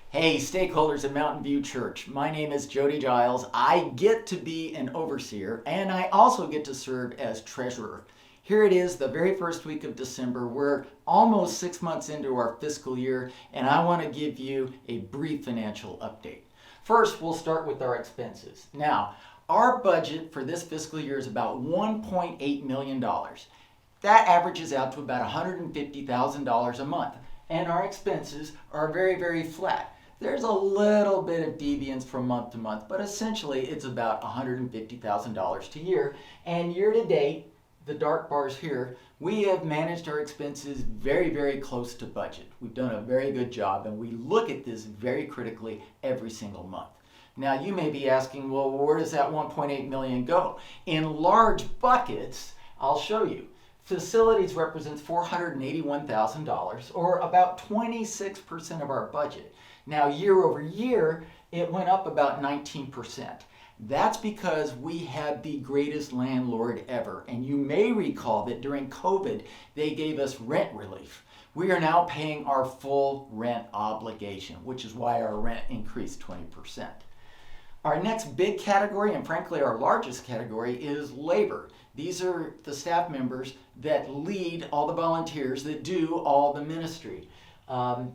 Hey, stakeholders at Mountain View Church. My name is Jody Giles. I get to be an overseer and I also get to serve as treasurer. Here it is, the very first week of December. We're almost 6 months into our fiscal year and I want to give you a brief financial update. First, we'll start with our expenses. Now, our budget for this fiscal year is about $1.8 million. That averages out to about $150,000 a month. And our expenses are very flat. There's a little bit of deviance from month to month, but essentially it's about $150,000 a year. And year to date, the dark bars here, we have managed our expenses very close to budget. We've done a very good job and we look at this very critically every single month. Now you may be asking, well, where does that 1.8 million go? In large buckets, I'll show you. Facilities represents $481,000 or about 26% of our budget. Now year over year, it went up about 19%. That's because we had the greatest landlord ever. And you may recall that during COVID, they gave us rent relief. We are now paying our full rent obligation, which is why our rent increased 20%. Our next big category, and frankly our largest category, is labor. These are the staff members that lead all the volunteers that do all the ministry.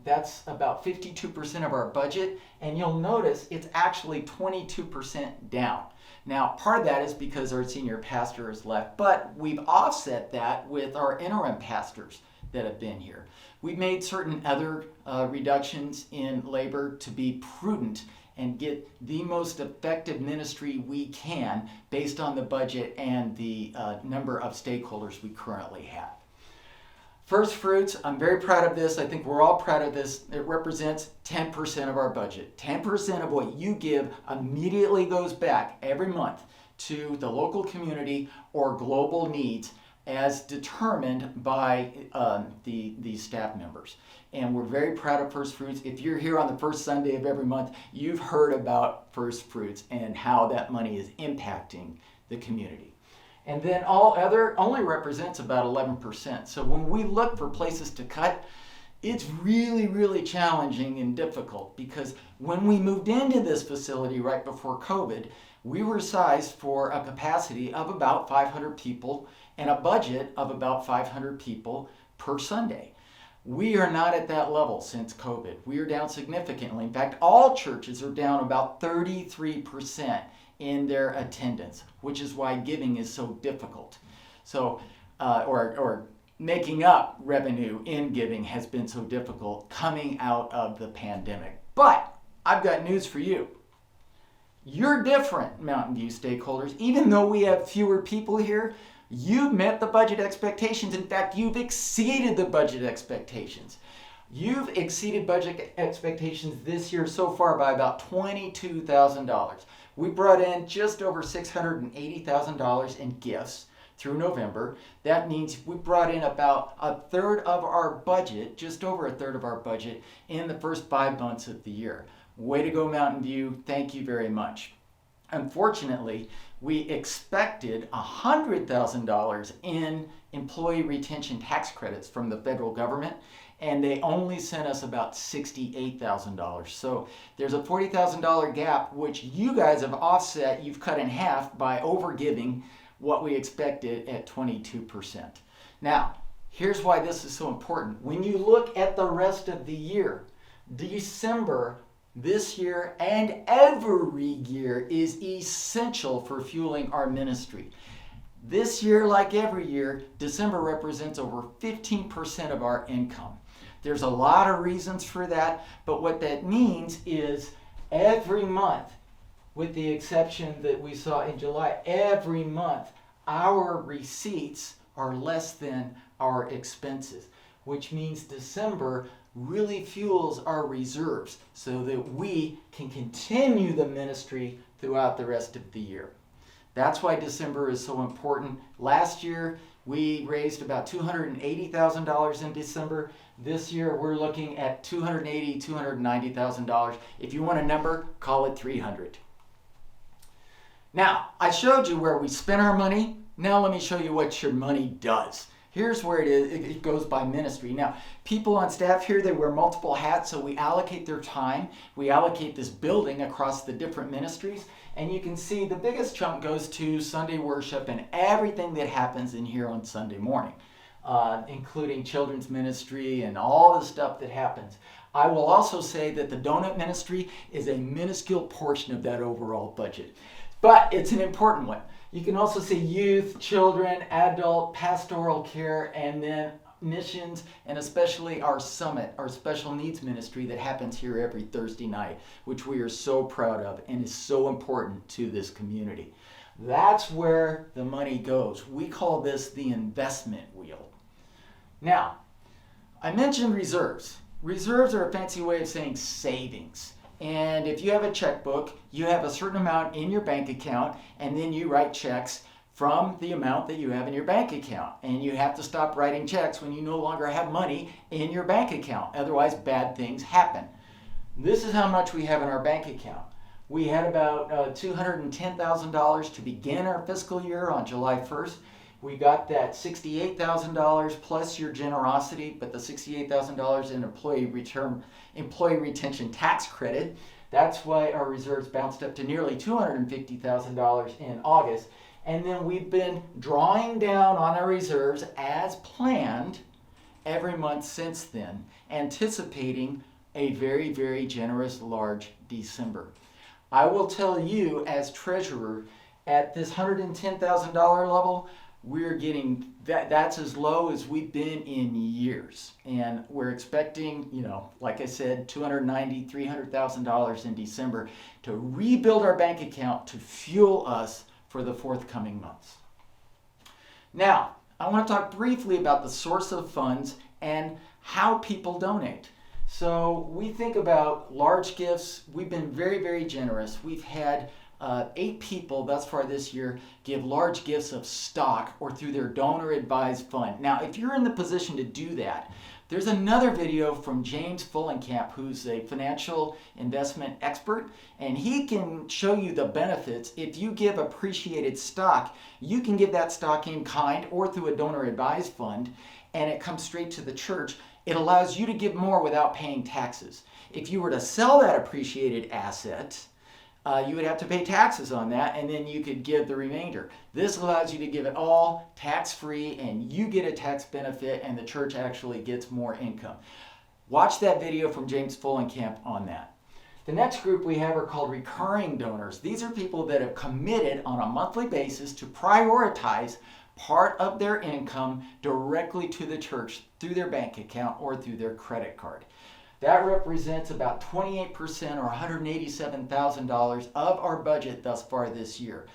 That's about 52% of our budget, and you'll notice it's actually 22% down. Now, part of that is because our senior pastor has left, but we've offset that with our interim pastors that have been here. We've made certain other reductions in labor to be prudent and get the most effective ministry we can based on the budget and the number of stakeholders we currently have. First Fruits, I'm very proud of this. I think we're all proud of this. It represents 10% of our budget. 10% of what you give immediately goes back every month to the local community or global needs as determined by the staff members. And we're very proud of First Fruits. If you're here on the first Sunday of every month, you've heard about First Fruits and how that money is impacting the community. And then all other only represents about 11%. So when we look for places to cut, it's really challenging and difficult because when we moved into this facility right before COVID, we were sized for a capacity of about 500 people and a budget of about 500 people per Sunday. We are not at that level since COVID. We are down significantly. In fact, all churches are down about 33% in their attendance, which is why giving is so difficult. So, or making up revenue in giving has been so difficult coming out of the pandemic. But I've got news for you. You're different, Mountain View stakeholders. Even though we have fewer people here, you've met the budget expectations. In fact, you've exceeded the budget expectations. You've exceeded budget expectations this year so far by about $22,000. We brought in just over $680,000 in gifts through November. That means we brought in about a third of our budget, just over a third of our budget, in the first 5 months of the year. Way to go, Mountain View. Thank you very much. Unfortunately, we expected $100,000 in employee retention tax credits from the federal government, and they only sent us about $68,000. So there's a $40,000 gap, which you guys have offset. You've cut in half by overgiving what we expected at 22%. Now, here's why this is so important. When you look at the rest of the year, December this year and every year is essential for fueling our ministry. This year, like every year, December represents over 15% of our income. There's a lot of reasons for that, but what that means is every month, with the exception that we saw in July, every month our receipts are less than our expenses, which means December really fuels our reserves so that we can continue the ministry throughout the rest of the year. That's why December is so important. Last year, we raised about $280,000 in December. This year, we're looking at $280,000, $290,000. If you want a number, call it 300. Now, I showed you where we spent our money. Now let me show you what your money does. Here's where it is. It goes by ministry. Now, people on staff here, they wear multiple hats, so we allocate their time. We allocate this building across the different ministries. And you can see the biggest chunk goes to Sunday worship and everything that happens in here on Sunday morning, including children's ministry and all the stuff that happens. I will also say that the donut ministry is a minuscule portion of that overall budget, but it's an important one. You can also see youth, children, adult, pastoral care, and then missions, and especially our summit, our special needs ministry that happens here every Thursday night, which we are so proud of and is so important to this community. That's where the money goes. We call this the investment wheel. Now, I mentioned reserves. Reserves are a fancy way of saying savings. And if you have a checkbook, you have a certain amount in your bank account, and then you write checks from the amount that you have in your bank account. And you have to stop writing checks when you no longer have money in your bank account. Otherwise, bad things happen. This is how much we have in our bank account. We had about $210,000 to begin our fiscal year on July 1st. We got that $68,000 plus your generosity, but the $68,000 in employee retention tax credit. That's why our reserves bounced up to nearly $250,000 in August. And then we've been drawing down on our reserves as planned every month since then, anticipating a very, very generous, large December. I will tell you as treasurer, at this $110,000 level, we're getting that's as low as we've been in years, and we're expecting, like I said, $290,000, $300,000 in December to rebuild our bank account to fuel us for the forthcoming months. Now, I want to talk briefly about the source of funds and how people donate. So we think about large gifts. We've been very, very generous. We've had 8 people thus far this year give large gifts of stock or through their donor advised fund. Now, if you're in the position to do that, there's another video from James Fullenkamp, who's a financial investment expert, and he can show you the benefits. If you give appreciated stock, you can give that stock in kind or through a donor advised fund, and it comes straight to the church. It allows you to give more without paying taxes. If you were to sell that appreciated asset, you would have to pay taxes on that, and then you could give the remainder. This allows you to give it all tax-free, and you get a tax benefit, and the church actually gets more income. Watch that video from James Fullenkamp on that. The next group we have are called recurring donors. These are people that have committed on a monthly basis to prioritize part of their income directly to the church through their bank account or through their credit card. That represents about 28% or $187,000 of our budget thus far this year.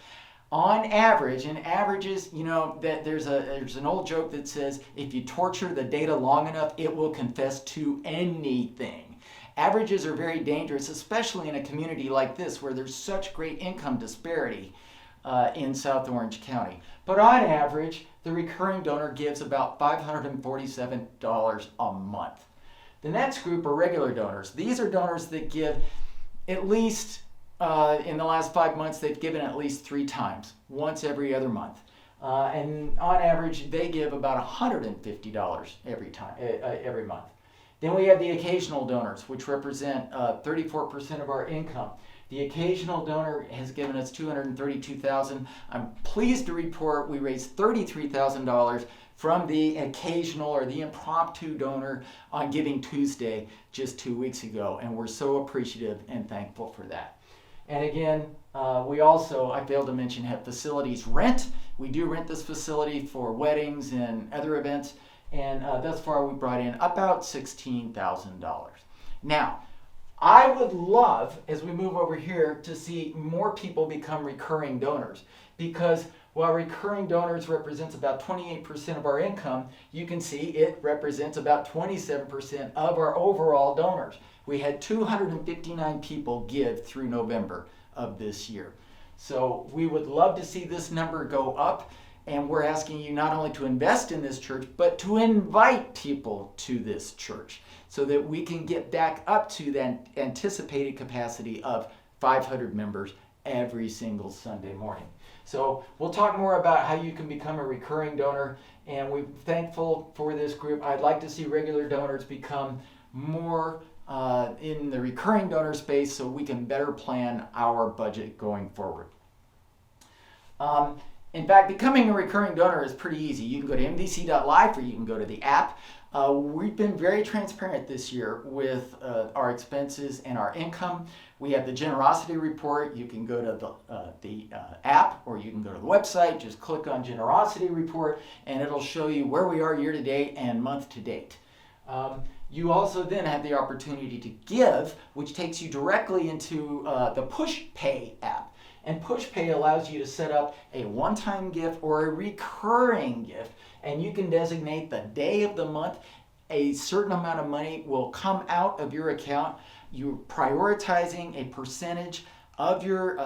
On average, and averages, that there's an old joke that says, if you torture the data long enough, it will confess to anything. Averages are very dangerous, especially in a community like this where there's such great income disparity in South Orange County. But on average, the recurring donor gives about $547 a month. The next group are regular donors. These are donors that give at least, in the last 5 months, they've given at least 3 times, once every other month. And on average, they give about $150 every month. Then we have the occasional donors, which represent 34% of our income. The occasional donor has given us $232,000. I'm pleased to report we raised $33,000 from the occasional or the impromptu donor on Giving Tuesday just 2 weeks ago, and we're so appreciative and thankful for that. And again, we also, I failed to mention, have facilities rent. We do rent this facility for weddings and other events, and thus far we brought in about $16,000. Now, I would love, as we move over here, to see more people become recurring donors, because while recurring donors represents about 28% of our income, you can see it represents about 27% of our overall donors. We had 259 people give through November of this year. So we would love to see this number go up, and we're asking you not only to invest in this church, but to invite people to this church so that we can get back up to that anticipated capacity of 500 members every single Sunday morning. So we'll talk more about how you can become a recurring donor, and we're thankful for this group. I'd like to see regular donors become more in the recurring donor space so we can better plan our budget going forward. In fact, becoming a recurring donor is pretty easy. You can go to mvc.life or you can go to the app. We've been very transparent this year with our expenses and our income. We have the generosity report. You can go to the app or you can go to the website. Just click on generosity report and it'll show you where we are year to date and month to date. You also then have the opportunity to give, which takes you directly into the PushPay app. And PushPay allows you to set up a one-time gift or a recurring gift, and you can designate the day of the month. A certain amount of money will come out of your account. You're prioritizing a percentage of your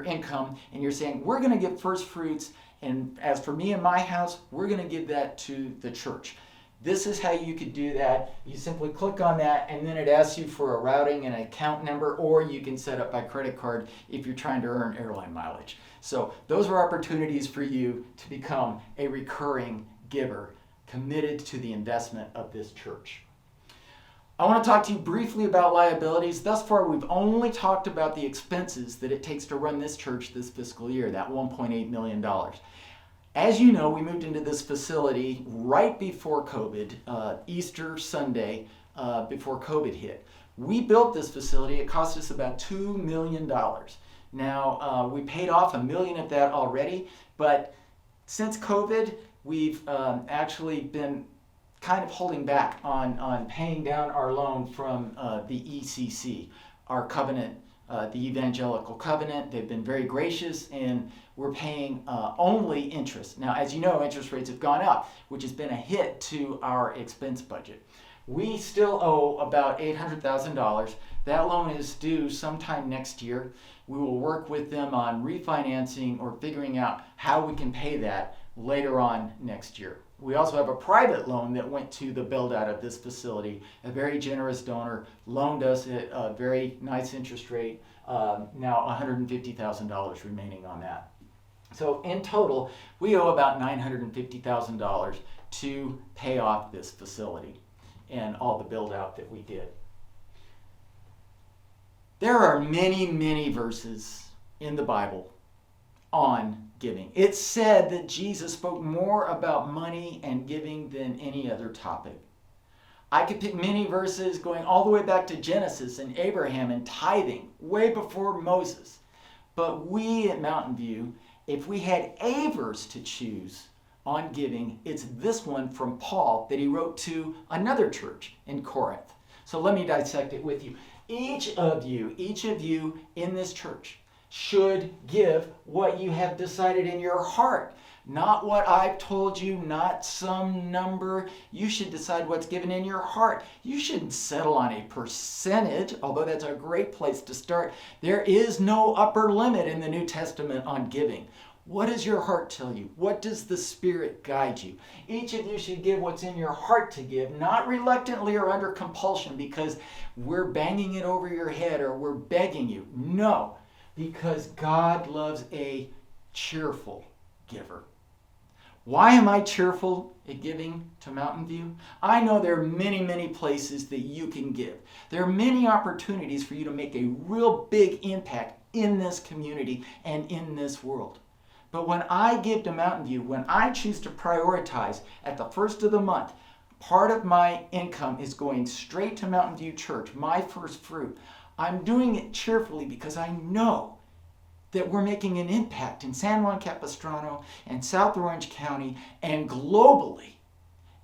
income, and you're saying, we're going to give first fruits, and as for me and my house, we're going to give that to the church. This is how you could do that. You simply click on that and then it asks you for a routing and an account number, or you can set up by credit card if you're trying to earn airline mileage. So those are opportunities for you to become a recurring giver committed to the investment of this church. I want to talk to you briefly about liabilities. Thus far, we've only talked about the expenses that it takes to run this church this fiscal year, that $1.8 million. As you know, we moved into this facility right before COVID, Easter Sunday, before COVID hit. We built this facility. It cost us about $2 million. Now, we paid off $1 million of that already, but since COVID, we've actually been kind of holding back on paying down our loan from the ECC, our covenant, the Evangelical Covenant. They've been very gracious, and we're paying only interest. Now, as you know, interest rates have gone up, which has been a hit to our expense budget. We still owe about $800,000. That loan is due sometime next year. We will work with them on refinancing or figuring out how we can pay that later on next year. We also have a private loan that went to the build out of this facility. A very generous donor loaned us at a very nice interest rate, now $150,000 remaining on that. So in total, we owe about $950,000 to pay off this facility and all the build out that we did. There are many, many verses in the Bible on giving. It's said that Jesus spoke more about money and giving than any other topic. I could pick many verses going all the way back to Genesis and Abraham and tithing, way before Moses. But we at Mountain View, if we had a verse to choose on giving, it's this one from Paul that he wrote to another church in Corinth. So let me dissect it with you. Each of you in this church should give what you have decided in your heart. Not what I've told you, not some number. You should decide what's given in your heart. You shouldn't settle on a percentage, although that's a great place to start. There is no upper limit in the New Testament on giving. What does your heart tell you? What does the Spirit guide you? Each of you should give what's in your heart to give, not reluctantly or under compulsion because we're banging it over your head or we're begging you. No, because God loves a cheerful giver. Why am I cheerful at giving to Mountain View? I know there are many, many places that you can give. There are many opportunities for you to make a real big impact in this community and in this world. But when I give to Mountain View, when I choose to prioritize at the first of the month, part of my income is going straight to Mountain View Church, my first fruit. I'm doing it cheerfully because I know that we're making an impact in San Juan Capistrano and South Orange County and globally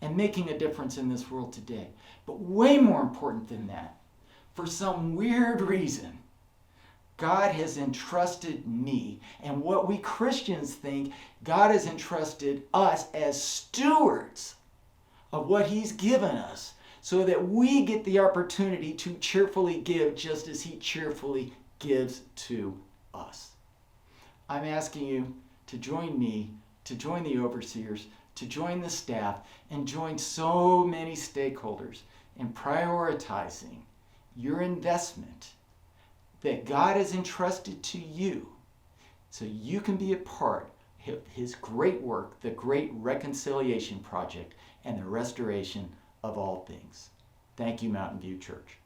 and making a difference in this world today. But way more important than that, for some weird reason, God has entrusted me, and what we Christians think, God has entrusted us as stewards of what He's given us so that we get the opportunity to cheerfully give just as He cheerfully gives to us. I'm asking you to join me, to join the overseers, to join the staff, and join so many stakeholders in prioritizing your investment that God has entrusted to you so you can be a part of his great work, the great reconciliation project, and the restoration of all things. Thank you, Mountain View Church.